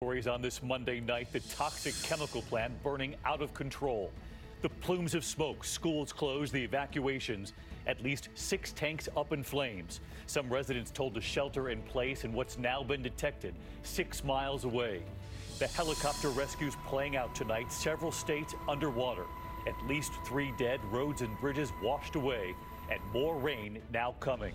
Stories on this Monday night, the toxic chemical plant burning out of control. The plumes of smoke, schools closed, the evacuations, at least 6 tanks up in flames. Some residents told to shelter in place in what's now been detected 6 miles away. The helicopter rescues playing out tonight, several states underwater. At least 3 dead, roads and bridges washed away, and more rain now coming.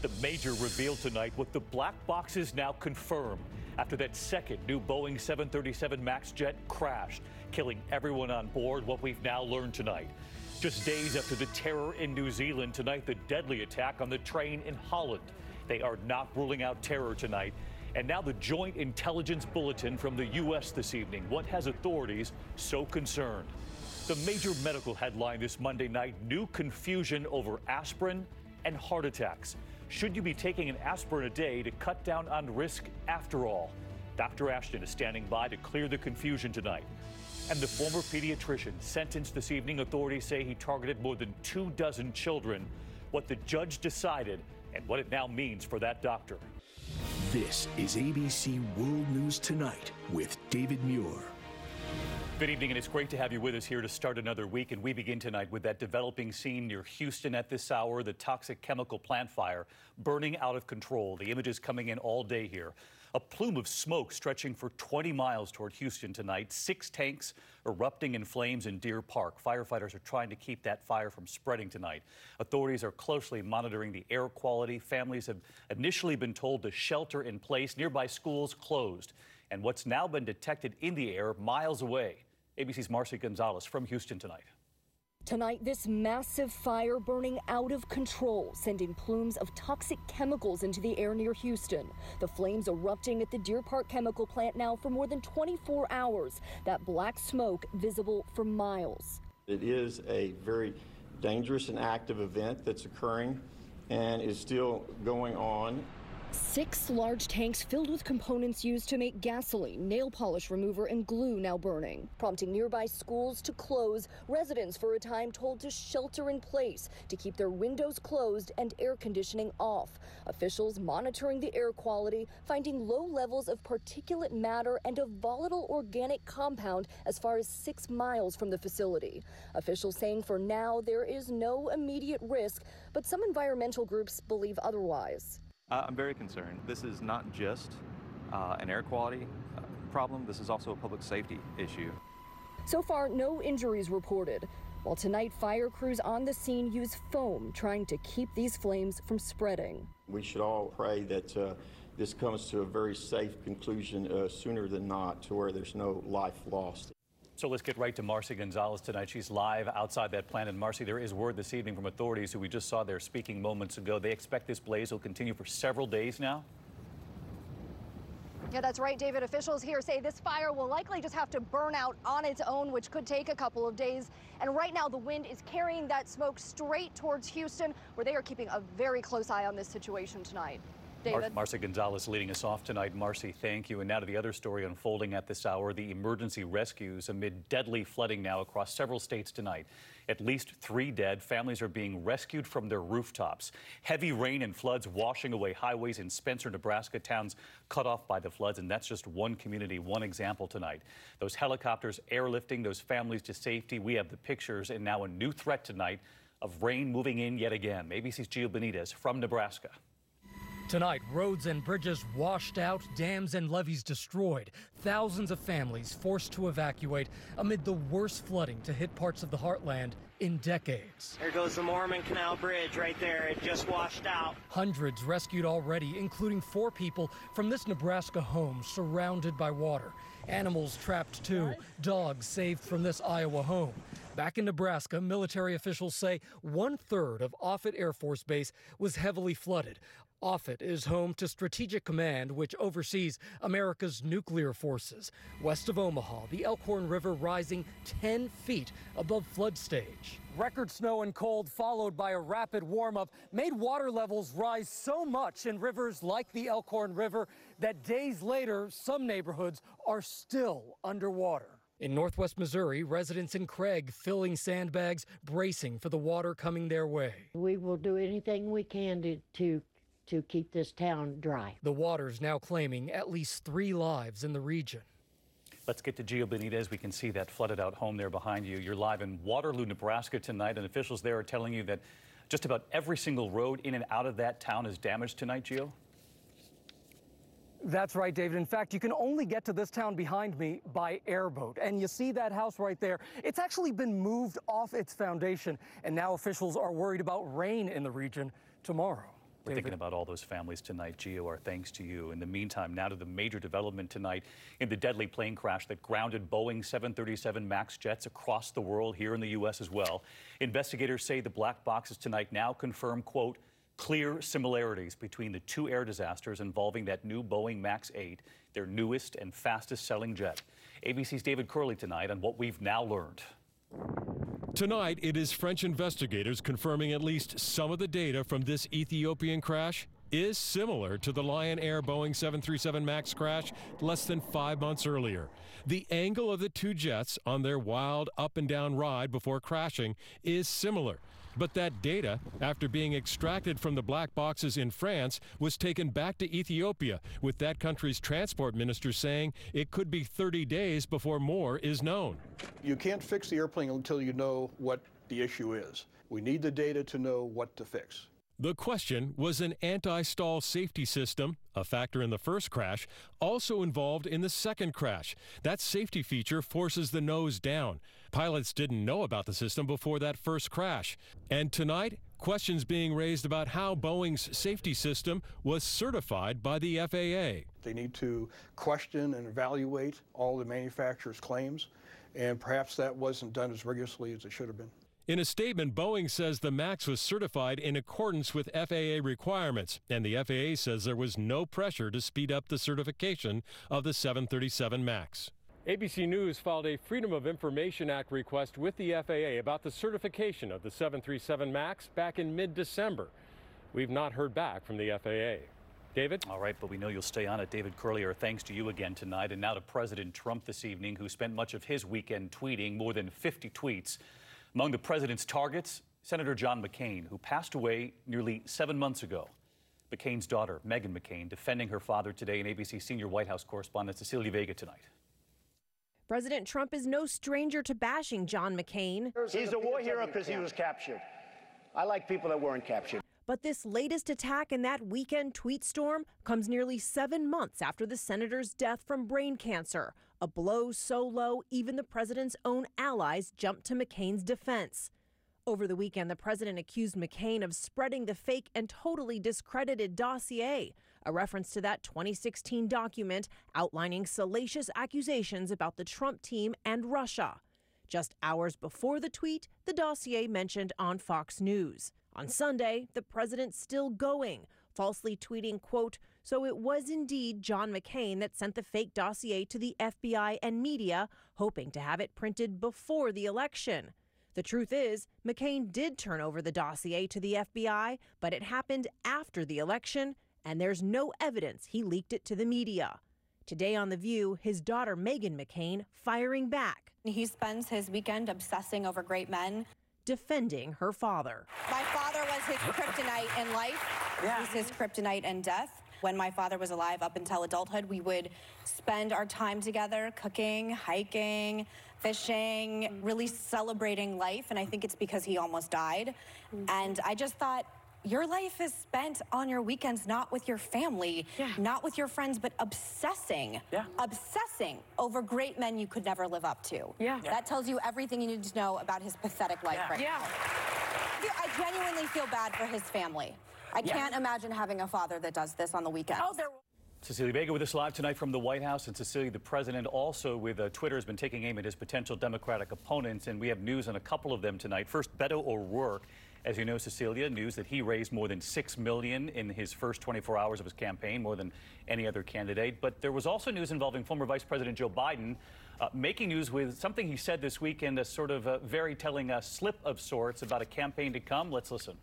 The major reveal tonight what the black boxes now confirm after that second new Boeing 737 MAX jet crashed, killing everyone on board. What we've now learned tonight. Just days after the terror in New Zealand, tonight the deadly attack on the train in Holland. They are not ruling out terror tonight. And now the Joint Intelligence Bulletin from the U.S. this evening. What has authorities so concerned? The major medical headline this Monday night, new confusion over aspirin and heart attacks. Should you be taking an aspirin a day to cut down on risk after all? Dr. Ashton is standing by to clear the confusion tonight. And the former pediatrician sentenced this evening, authorities say he targeted more than 24 children. What the judge decided and what it now means for that doctor. This is ABC World News Tonight with David Muir. Good evening, and it's great to have you with us here to start another week. And we begin tonight with that developing scene near Houston at this hour, the toxic chemical plant fire burning out of control. The images coming in all day here. A plume of smoke stretching for 20 miles toward Houston tonight. 6 tanks erupting in flames in Deer Park. Firefighters are trying to keep that fire from spreading tonight. Authorities are closely monitoring the air quality. Families have initially been told to shelter in place. Nearby schools closed. And what's now been detected in the air miles away. ABC's Marcy Gonzalez from Houston tonight. Tonight, this massive fire burning out of control, sending plumes of toxic chemicals into the air near Houston. The flames erupting at the Deer Park chemical plant now for more than 24 hours. That black smoke visible for miles. It is a very dangerous and active event that's occurring and is still going on. 6 large tanks filled with components used to make gasoline, nail polish remover, and glue now burning, prompting nearby schools to close. Residents for a time told to shelter in place to keep their windows closed and air conditioning off. Officials monitoring the air quality, finding low levels of particulate matter and a volatile organic compound as far as 6 miles from the facility. Officials saying for now there is no immediate risk, but some environmental groups believe otherwise. I'm very concerned. This is not just an air quality problem. This is also a public safety issue. So far, no injuries reported. While tonight, fire crews on the scene use foam, trying to keep these flames from spreading. We should all pray that this comes to a very safe conclusion sooner than not, to where there's no life lost. So let's get right to Marcy Gonzalez tonight. She's live outside that plant. And Marcy, there is word this evening from authorities who we just saw there speaking moments ago. They expect this blaze will continue for several days now. Yeah, that's right, David. Officials here say this fire will likely just have to burn out on its own, which could take a couple of days. And right now, the wind is carrying that smoke straight towards Houston, where they are keeping a very close eye on this situation tonight. Marcy Gonzalez leading us off tonight. Marcy, thank you. And now to the other story unfolding at this hour, the emergency rescues amid deadly flooding now across several states tonight. At least 3 dead. Families are being rescued from their rooftops. Heavy rain and floods washing away highways in Spencer, Nebraska, towns cut off by the floods. And that's just one community, one example tonight. Those helicopters airlifting those families to safety. We have the pictures, and now a new threat tonight of rain moving in yet again. ABC's Gio Benitez from Nebraska. Tonight, roads and bridges washed out, dams and levees destroyed, thousands of families forced to evacuate amid the worst flooding to hit parts of the heartland in decades. There goes the Mormon Canal Bridge right there. It just washed out. Hundreds rescued already, including 4 people from this Nebraska home surrounded by water. Animals trapped too, dogs saved from this Iowa home. Back in Nebraska, military officials say 1/3 of Offutt Air Force Base was heavily flooded. Offutt is home to Strategic Command, which oversees America's nuclear forces. West of Omaha, the Elkhorn River rising 10 feet above flood stage. Record snow and cold, followed by a rapid warm-up, made water levels rise so much in rivers like the Elkhorn River that days later, some neighborhoods are still underwater. In northwest Missouri, residents in Craig filling sandbags, bracing for the water coming their way. We will do anything we can to to keep this town dry. The water's now claiming at least 3 lives in the region. Let's get to Gio Benitez. We can see that flooded out home there behind you. You're live in Waterloo, Nebraska tonight, and officials there are telling you that just about every single road in and out of that town is damaged tonight, Gio? That's right, David. In fact, you can only get to this town behind me by airboat. And you see that house right there? It's actually been moved off its foundation, and now officials are worried about rain in the region tomorrow. We're thinking about all those families tonight, Gio. Our thanks to you. In the meantime, now to the major development tonight in the deadly plane crash that grounded Boeing 737 MAX jets across the world, here in the U.S. as well. Investigators say the black boxes tonight now confirm, quote, clear similarities between the 2 air disasters involving that new Boeing MAX 8, their newest and fastest selling jet. ABC's David Curley tonight on what we've now learned. Tonight, it is French investigators confirming at least some of the data from this Ethiopian crash is similar to the Lion Air Boeing 737 MAX crash less than 5 months earlier. The angle of the 2 jets on their wild up and down ride before crashing is similar. But that data, after being extracted from the black boxes in France, was taken back to Ethiopia, with that country's transport minister saying it could be 30 days before more is known. You can't fix the airplane until you know what the issue is. We need the data to know what to fix. The question was an anti-stall safety system, a factor in the first crash, also involved in the second crash. That safety feature forces the nose down. Pilots didn't know about the system before that first crash. And tonight, questions being raised about how Boeing's safety system was certified by the FAA. They need to question and evaluate all the manufacturer's claims, and perhaps that wasn't done as rigorously as it should have been. In a statement, Boeing says the MAX was certified in accordance with FAA requirements, and the FAA says there was no pressure to speed up the certification of the 737 MAX. ABC News filed a Freedom of Information Act request with the FAA about the certification of the 737 MAX back in mid-December. We've not heard back from the FAA. David? All right, but we know you'll stay on it. David Curley, our thanks to you again tonight. And now to President Trump this evening, who spent much of his weekend tweeting, more than 50 tweets. Among the president's targets, Senator John McCain, who passed away nearly 7 months ago. McCain's daughter, Meghan McCain, defending her father today, and ABC senior White House correspondent Cecilia Vega tonight. President Trump is no stranger to bashing John McCain. He's a war hero because he was captured. I like people that weren't captured. But this latest attack in that weekend tweet storm comes nearly 7 months after the senator's death from brain cancer, a blow so low even the president's own allies jumped to McCain's defense. Over the weekend, the president accused McCain of spreading the fake and totally discredited dossier, a reference to that 2016 document outlining salacious accusations about the Trump team and Russia. Just hours before the tweet, the dossier mentioned on Fox News. On Sunday, the president still going, falsely tweeting, quote, "So it was indeed John McCain that sent the fake dossier to the FBI and media, hoping to have it printed before the election." The truth is, McCain did turn over the dossier to the FBI, but it happened after the election, and there's no evidence he leaked it to the media. Today on The View, his daughter Meghan McCain firing back. He spends his weekend obsessing over great men, defending her father. My father was his kryptonite in life. He's his kryptonite in death. When my father was alive up until adulthood, we would spend our time together cooking, hiking, fishing, really celebrating life. And I think it's because he almost died. And I just thought, your life is spent on your weekends, not with your family, not with your friends, but obsessing over great men you could never live up to. That tells you everything you need to know about his pathetic life right now. I genuinely feel bad for his family. I can't imagine having a father that does this on the weekends. Cecilia Vega with us live tonight from the White House. And Cecilia, the president also with Twitter has been taking aim at his potential Democratic opponents. And we have news on a couple of them tonight. First, Beto O'Rourke. As you know, Cecilia, news that he raised more than $6 million in his first 24 hours of his campaign, more than any other candidate. But there was also news involving former Vice President Joe Biden, making news with something he said this weekend, a sort of very telling slip of sorts about a campaign to come. Let's listen.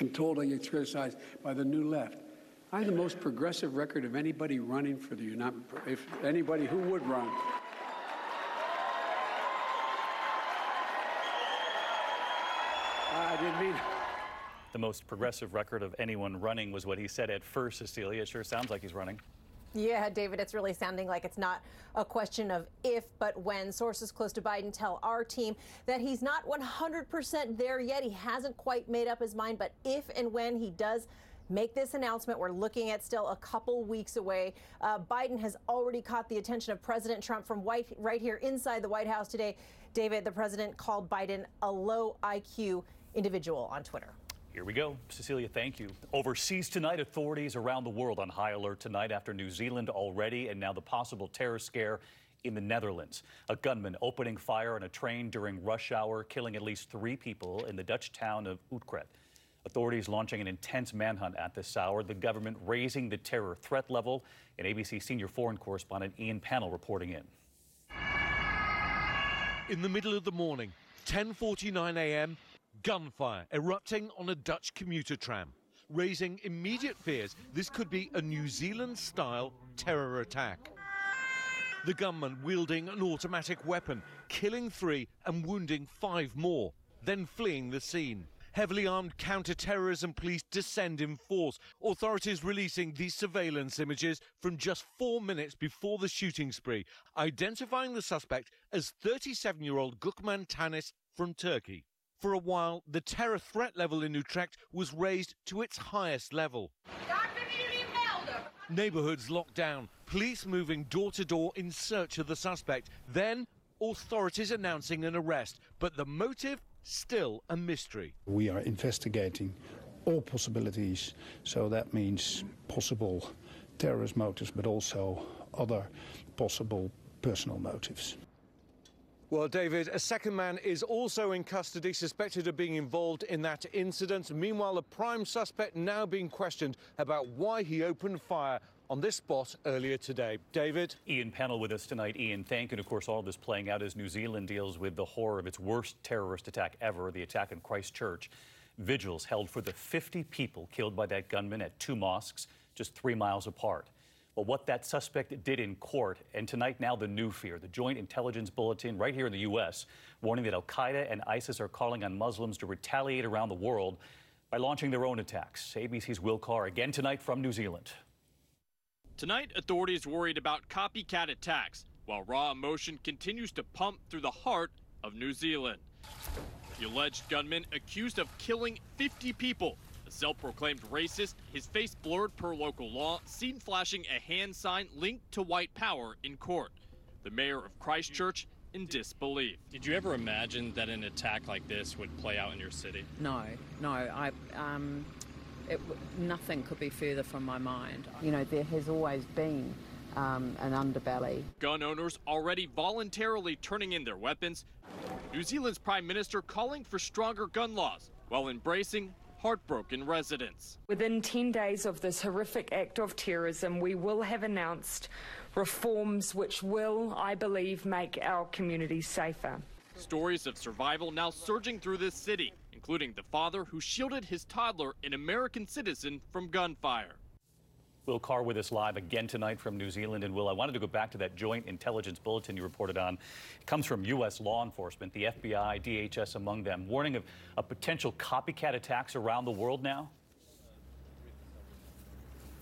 I'm told I get criticized by the New Left. I have the most progressive record of anybody running for the if anybody who would run. I didn't mean. the most progressive record of anyone running was what he said at first, Cecilia. It sure sounds like he's running. Yeah, David, it's really sounding like it's not a question of if, but when. Sources close to Biden tell our team that he's not 100% there yet. He hasn't quite made up his mind, but if and when he does make this announcement, we're looking at still a couple weeks away. Biden has already caught the attention of President Trump from right here inside the White House today. David, the president called Biden a low IQ individual on Twitter. Here we go. Cecilia, thank you. Overseas tonight, authorities around the world on high alert tonight after New Zealand already and now the possible terror scare in the Netherlands. A gunman opening fire on a train during rush hour, killing at least 3 people in the Dutch town of Utrecht. Authorities launching an intense manhunt at this hour, the government raising the terror threat level, and ABC senior foreign correspondent Ian Pannell reporting in. In the middle of the morning, 10:49 a.m., gunfire erupting on a Dutch commuter tram, raising immediate fears this could be a New Zealand-style terror attack. The gunman wielding an automatic weapon, killing 3 and wounding 5 more, then fleeing the scene. Heavily armed counter-terrorism police descend in force, authorities releasing these surveillance images from just 4 minutes before the shooting spree, identifying the suspect as 37-year-old Gökmen Tanis from Turkey. For a while, the terror threat level in Utrecht was raised to its highest level. Neighbourhoods locked down, police moving door to door in search of the suspect. Then, authorities announcing an arrest, but the motive still a mystery. We are investigating all possibilities, so that means possible terrorist motives, but also other possible personal motives. Well, David, a second man is also in custody, suspected of being involved in that incident. Meanwhile, a prime suspect now being questioned about why he opened fire on this spot earlier today. David? Ian Pannell with us tonight. Ian, thank you. And of course, all of this playing out as New Zealand deals with the horror of its worst terrorist attack ever, the attack in Christchurch. Vigils held for the 50 people killed by that gunman at 2 mosques just 3 miles apart. Well, what that suspect did in court, and tonight now the new fear, the Joint Intelligence Bulletin right here in the U.S., warning that al-Qaeda and ISIS are calling on Muslims to retaliate around the world by launching their own attacks. ABC's Will Carr again tonight from New Zealand. Tonight, authorities worried about copycat attacks, while raw emotion continues to pump through the heart of New Zealand. The alleged gunman accused of killing 50 people. A self-proclaimed racist, his face blurred per local law, seen flashing a hand sign linked to white power in court. The mayor of Christchurch in disbelief. Did you ever imagine that an attack like this would play out in your city? No. Nothing could be further from my mind. You know, there has always been an underbelly. Gun owners already voluntarily turning in their weapons. New Zealand's Prime Minister calling for stronger gun laws while embracing heartbroken residents. Within 10 days of this horrific act of terrorism, we will have announced reforms which will, I believe, make our communities safer. Stories of survival now surging through this city, including the father who shielded his toddler, an American citizen, from gunfire. Will Carr with us live again tonight from New Zealand. And Will, I wanted to go back to that Joint Intelligence Bulletin you reported on. It comes from U.S. law enforcement, the FBI, DHS among them, warning of potential copycat attacks around the world now.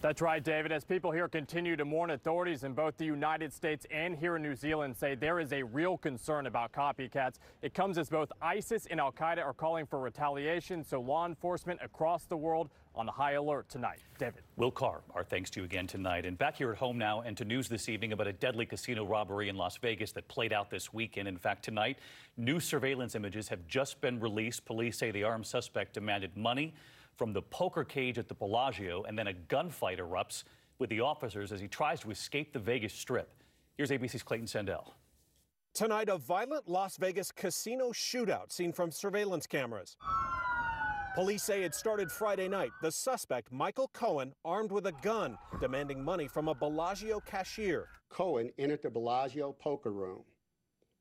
That's right, David. As people here continue to mourn, authorities in both the United States and here in New Zealand say there is a real concern about copycats. It comes as both ISIS and al-Qaeda are calling for retaliation, so law enforcement across the world on high alert tonight. David. Will Carr, our thanks to you again tonight. And back here at home now and to news this evening about a deadly casino robbery in Las Vegas that played out this weekend. In fact, tonight, new surveillance images have just been released. Police say the armed suspect demanded money from the poker cage at the Bellagio, and then a gunfight erupts with the officers as he tries to escape the Vegas Strip. Here's ABC's Clayton Sandell. Tonight, a violent Las Vegas casino shootout seen from surveillance cameras. Police say it started Friday night. The suspect, Michael Cohen, armed with a gun, demanding money from a Bellagio cashier. Cohen entered the Bellagio poker room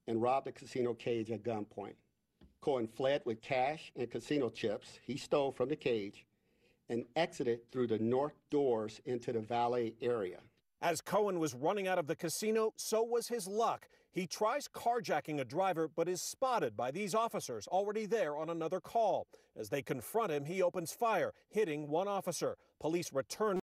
and robbed the casino cage at gunpoint. Cohen fled with cash and casino chips he stole from the cage and exited through the north doors into the valet area. As Cohen was running out of the casino, so was his luck. He tries carjacking a driver, but is spotted by these officers already there on another call. As they confront him, he opens fire, hitting one officer. Police return